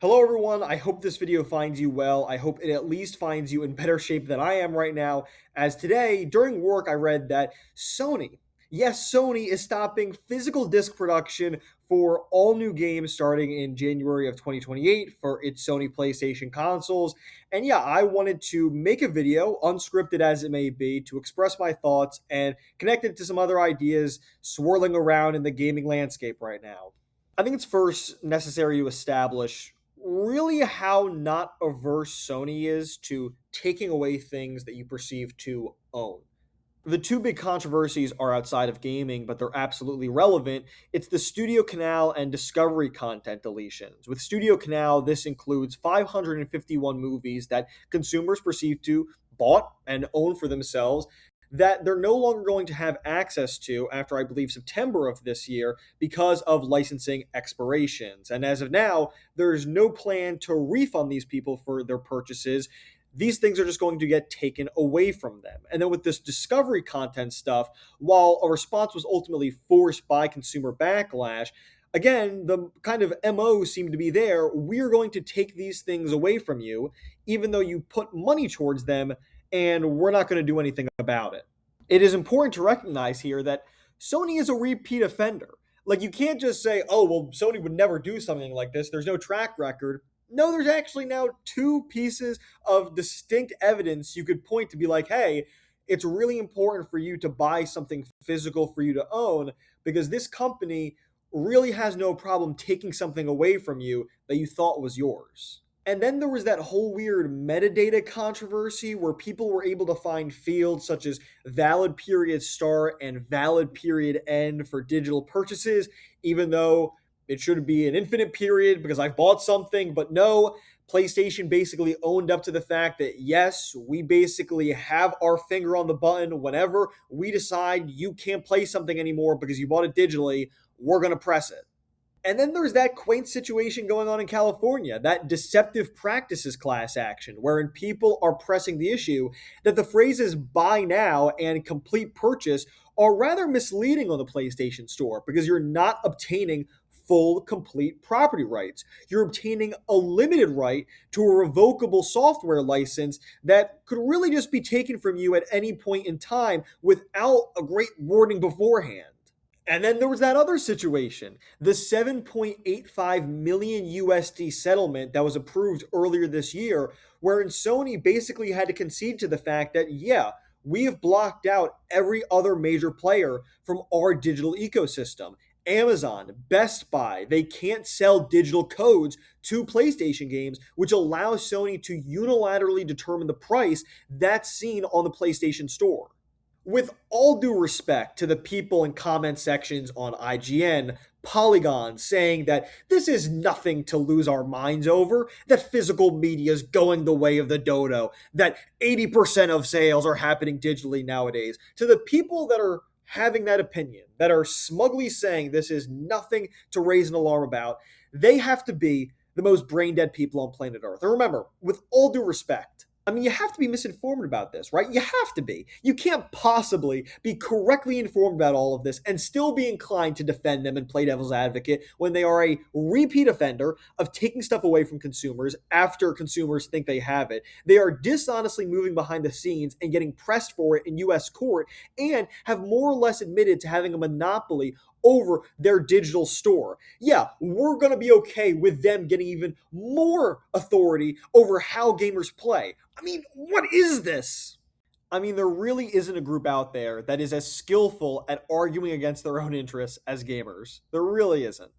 Hello everyone, I hope this video finds you well. I hope it at least finds you in better shape than I am right now, as today, during work, I read that Sony, yes, Sony is stopping physical disc production for all new games starting in January of 2028 for its Sony PlayStation consoles. And yeah, I wanted to make a video, unscripted as it may be, to express my thoughts and connect it to some other ideas swirling around in the gaming landscape right now. I think it's first necessary to establish really how not averse Sony is to taking away things that you perceive to own. The two big controversies are outside of gaming, but they're absolutely relevant. It's the Studio Canal and Discovery content deletions. With Studio Canal, this includes 551 movies that consumers perceive to bought and own for themselves that they're no longer going to have access to after, I believe, September of this year because of licensing expirations. And as of now, there's no plan to refund these people for their purchases. These things are just going to get taken away from them. And then with this discovery content stuff, while a response was ultimately forced by consumer backlash, again, the kind of MO seemed to be there. We're going to take these things away from you, even though you put money towards them, and we're not going to do anything about it. It is important to recognize here that Sony is a repeat offender. Like, you can't just say, oh, well, Sony would never do something like this. There's no track record. No, there's actually now two pieces of distinct evidence you could point to be like, hey, it's really important for you to buy something physical for you to own because this company really has no problem taking something away from you that you thought was yours. And then there was that whole weird metadata controversy where people were able to find fields such as valid period start and valid period end for digital purchases, even though it should be an infinite period because I've bought something. But no, PlayStation basically owned up to the fact that yes, we basically have our finger on the button whenever we decide you can't play something anymore because you bought it digitally, we're going to press it. And then there's that quaint situation going on in California, that deceptive practices class action, wherein people are pressing the issue that the phrases buy now and complete purchase are rather misleading on the PlayStation Store because you're not obtaining full, complete property rights. You're obtaining a limited right to a revocable software license that could really just be taken from you at any point in time without a great warning beforehand. And then there was that other situation, the 7.85 million USD settlement that was approved earlier this year, wherein Sony basically had to concede to the fact that, yeah, we have blocked out every other major player from our digital ecosystem. Amazon, Best Buy, they can't sell digital codes to PlayStation games, which allows Sony to unilaterally determine the price that's seen on the PlayStation Store. With all due respect to the people in comment sections on IGN, Polygon saying that this is nothing to lose our minds over, that physical media is going the way of the dodo, that 80% of sales are happening digitally nowadays, to the people that are having that opinion, that are smugly saying this is nothing to raise an alarm about, they have to be the most brain dead people on planet Earth. And remember, with all due respect, I mean, you have to be misinformed about this, right? You have to be. You can't possibly be correctly informed about all of this and still be inclined to defend them and play devil's advocate when they are a repeat offender of taking stuff away from consumers after consumers think they have it. They are dishonestly moving behind the scenes and getting pressed for it in US court and have more or less admitted to having a monopoly over their digital store. Yeah, we're going to be okay with them getting even more authority over how gamers play. I mean, what is this? I mean, there really isn't a group out there that is as skillful at arguing against their own interests as gamers. There really isn't.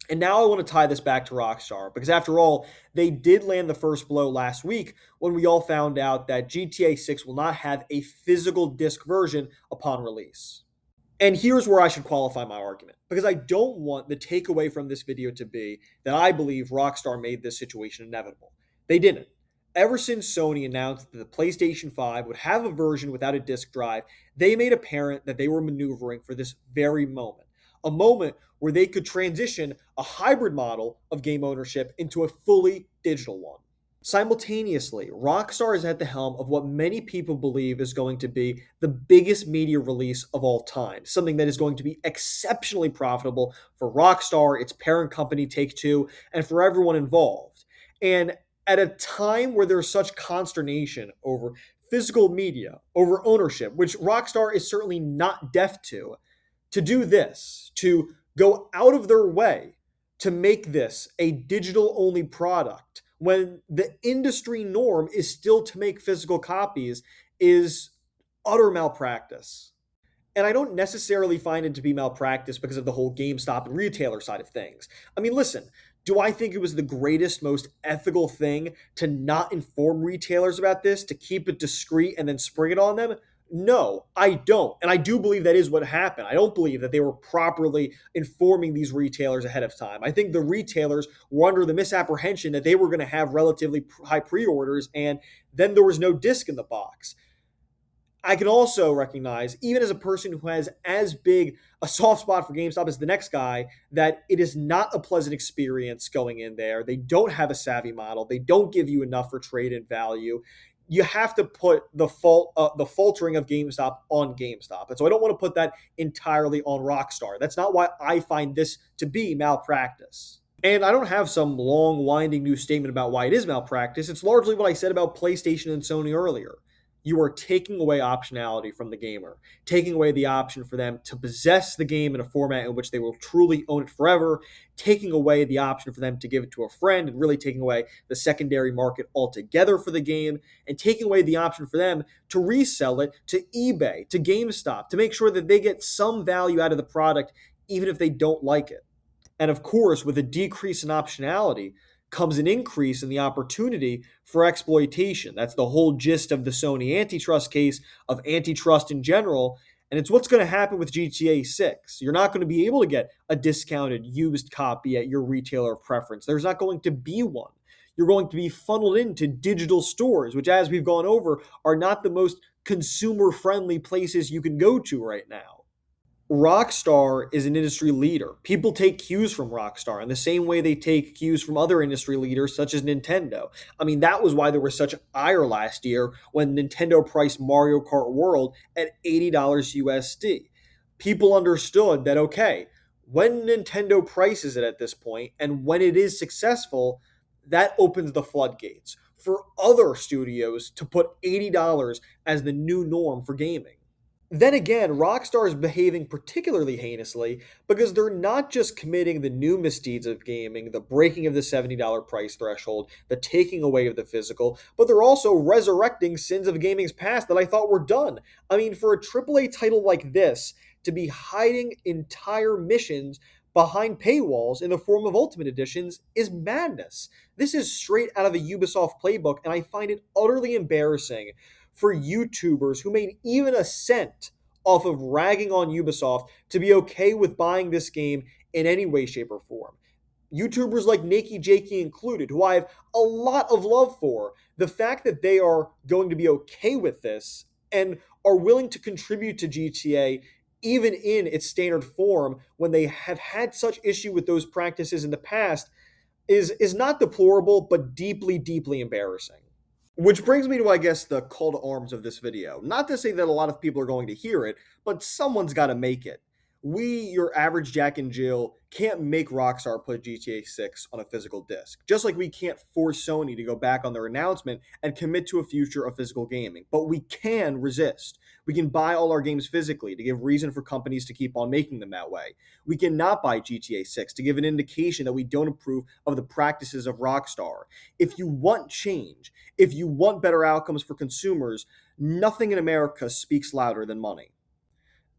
And now I want to tie this back to Rockstar because, after all, they did land the first blow last week when we all found out that GTA 6 will not have a physical disc version upon release. And here's where I should qualify my argument, because I don't want the takeaway from this video to be that I believe Rockstar made this situation inevitable. They didn't. Ever since Sony announced that the PlayStation 5 would have a version without a disk drive, they made apparent that they were maneuvering for this very moment. A moment where they could transition a hybrid model of game ownership into a fully digital one. Simultaneously, Rockstar is at the helm of what many people believe is going to be the biggest media release of all time, something that is going to be exceptionally profitable for Rockstar, its parent company Take Two, and for everyone involved. And at a time where there's such consternation over physical media, over ownership, which Rockstar is certainly not deaf to do this, to go out of their way to make this a digital only product when the industry norm is still to make physical copies is utter malpractice. And I don't necessarily find it to be malpractice because of the whole GameStop and retailer side of things. I mean, listen, do I think it was the greatest, most ethical thing to not inform retailers about this, to keep it discreet and then spring it on them? No, I don't. And I do believe that is what happened. I don't believe that they were properly informing these retailers ahead of time. I think the retailers were under the misapprehension that they were going to have relatively high pre orders and then there was no disc in the box. I can also recognize, even as a person who has as big a soft spot for GameStop as the next guy, that it is not a pleasant experience going in there. They don't have a savvy model. They don't give you enough for trade-in value. You have to put the faltering of GameStop on GameStop, and so I don't want to put that entirely on Rockstar. That's not why I find this to be malpractice. And I don't have some long, winding new statement about why it is malpractice. It's largely what I said about PlayStation and Sony earlier. You are taking away optionality from the gamer, taking away the option for them to possess the game in a format in which they will truly own it forever, taking away the option for them to give it to a friend, and really taking away the secondary market altogether for the game, and taking away the option for them to resell it to eBay, to GameStop, to make sure that they get some value out of the product, even if they don't like it. And of course, with a decrease in optionality comes an increase in the opportunity for exploitation. That's the whole gist of the Sony antitrust case, of antitrust in general. And it's what's going to happen with GTA 6. You're not going to be able to get a discounted used copy at your retailer of preference. There's not going to be one. You're going to be funneled into digital stores, which, as we've gone over, are not the most consumer friendly places you can go to right now. Rockstar is an industry leader. People take cues from Rockstar in the same way they take cues from other industry leaders such as Nintendo. I mean, that was why there was such ire last year when Nintendo priced Mario Kart World at $80 USD. People understood that, okay, when Nintendo prices it at this point and when it is successful, that opens the floodgates for other studios to put $80 as the new norm for gaming. Then again, Rockstar is behaving particularly heinously because they're not just committing the new misdeeds of gaming, the breaking of the $70 price threshold, the taking away of the physical, but they're also resurrecting sins of gaming's past that I thought were done. I mean, for a AAA title like this to be hiding entire missions behind paywalls in the form of Ultimate Editions is madness. This is straight out of a Ubisoft playbook, and I find it utterly embarrassing for YouTubers who made even a cent off of ragging on Ubisoft to be okay with buying this game in any way, shape, or form. YouTubers like Nakey Jakey included, who I have a lot of love for, the fact that they are going to be okay with this and are willing to contribute to GTA even in its standard form when they have had such issue with those practices in the past is not deplorable but deeply, deeply embarrassing. Which brings me to, I guess, the call to arms of this video. Not to say that a lot of people are going to hear it, but someone's got to make it. We, your average Jack and Jill, can't make Rockstar put GTA 6 on a physical disc. Just like we can't force Sony to go back on their announcement and commit to a future of physical gaming. But we can resist. We can buy all our games physically to give reason for companies to keep on making them that way. We cannot buy GTA 6 to give an indication that we don't approve of the practices of Rockstar. If you want change, if you want better outcomes for consumers, nothing in America speaks louder than money.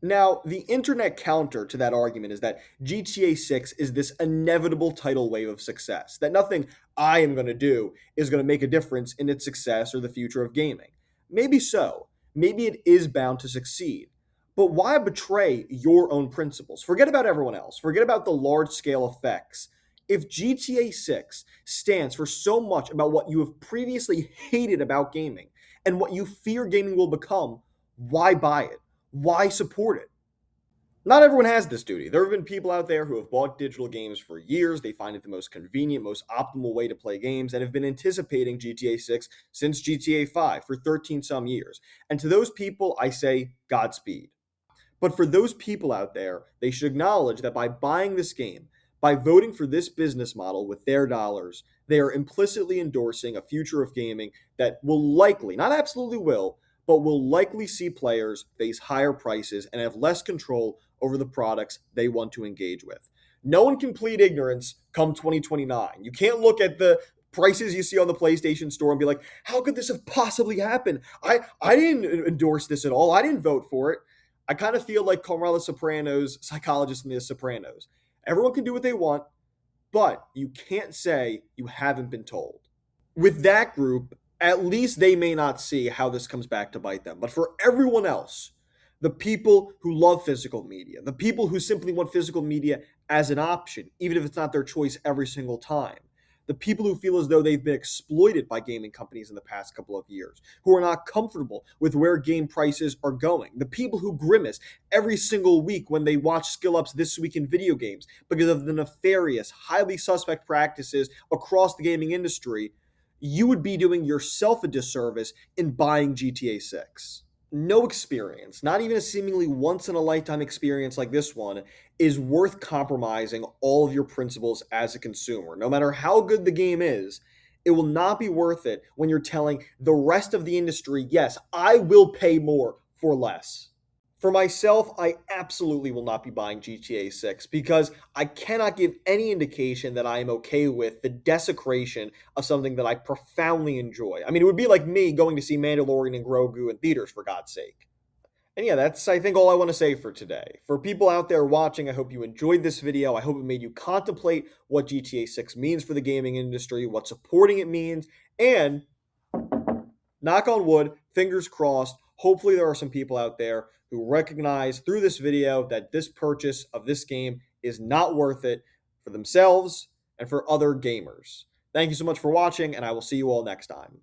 Now, the internet counter to that argument is that GTA 6 is this inevitable tidal wave of success, that nothing I am going to do is going to make a difference in its success or the future of gaming. Maybe so. Maybe it is bound to succeed. But why betray your own principles? Forget about everyone else. Forget about the large scale effects. If GTA 6 stands for so much about what you have previously hated about gaming and what you fear gaming will become, why buy it? Why support it? Not everyone has this duty. There have been people out there who have bought digital games for years. They find it the most convenient, most optimal way to play games, and have been anticipating GTA 6 since GTA 5 for 13 some years. And to those people, I say Godspeed. But for those people out there, they should acknowledge that by buying this game, by voting for this business model with their dollars, they are implicitly endorsing a future of gaming that will likely, not absolutely will, but will likely see players face higher prices and have less control over the products they want to engage with. No one can plead ignorance come 2029. You can't look at the prices you see on the PlayStation Store and be like, how could this have possibly happened? I didn't endorse this at all. I didn't vote for it. I kind of feel like Carmela Soprano's psychologist in The Sopranos. Everyone can do what they want, but you can't say you haven't been told. With that group, at least they may not see how this comes back to bite them. But for everyone else, the people who love physical media, the people who simply want physical media as an option, even if it's not their choice every single time, the people who feel as though they've been exploited by gaming companies in the past couple of years, who are not comfortable with where game prices are going, the people who grimace every single week when they watch skill ups this week in video games because of the nefarious, highly suspect practices across the gaming industry, you would be doing yourself a disservice in buying GTA 6. No experience, not even a seemingly once in a lifetime experience like this one, is worth compromising all of your principles as a consumer. No matter how good the game is, it will not be worth it when you're telling the rest of the industry, yes, I will pay more for less. For myself, I absolutely will not be buying GTA 6 because I cannot give any indication that I am okay with the desecration of something that I profoundly enjoy. I mean, it would be like me going to see Mandalorian and Grogu in theaters, for God's sake. And yeah, that's, I think, all I want to say for today. For people out there watching, I hope you enjoyed this video. I hope it made you contemplate what GTA 6 means for the gaming industry, what supporting it means, and knock on wood, fingers crossed, hopefully there are some people out there who recognize through this video that this purchase of this game is not worth it for themselves and for other gamers. Thank you so much for watching, and I will see you all next time.